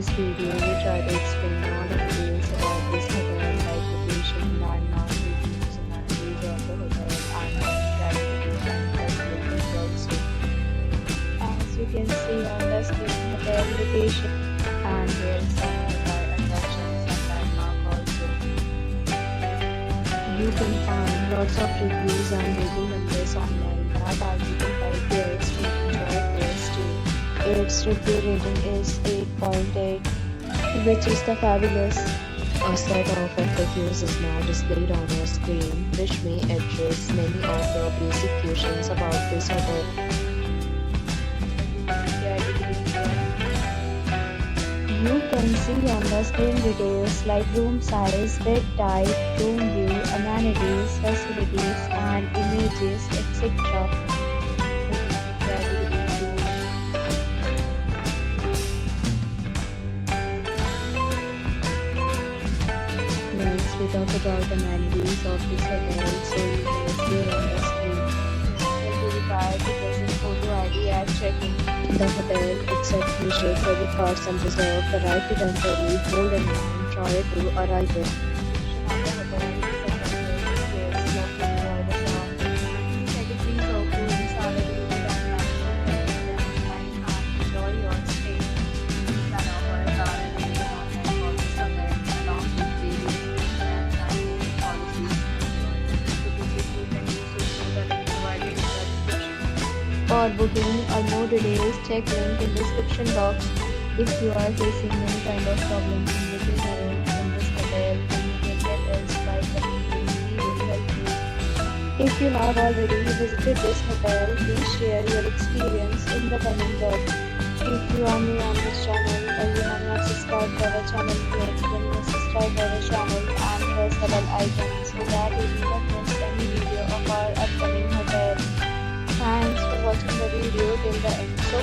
this video, we try to explain all the details about this hotel, like location, landmark, reviews, amenities of the hotel, and practical and facilities also. As you can see on the screen, hotel location, and here is some nearby attractions and landmark also. You can find lots of reviews and rating numbers online that are given by guests to enjoy their stay. Its review rating is 8.8, which is the fabulous. A set of FAQs is now displayed on your screen, which may address many of your basic questions about this hotel. You can see on the screen details like room size, bed type, room view, amenities, facilities, and images, etc. Next, we talk about amenities of this hotel, so you can see on the screen. You will be required to present photo ID at check-in. The hotel accepts major credit cards and reserve the right to temporarily hold an amount prior to arrival. For booking or more details, check link in description box. If you are facing any kind of problems in booking a room in this hotel, then you can get us by commenting. We will help you. If you have already visited this hotel, please share your experience in the comment box. If you are new on this channel or you have not subscribed to our channel yet, then you subscribe to our channel and press the bell icon so that you do not miss any video of our upcoming hotel. Thanks for watching the video till the end. So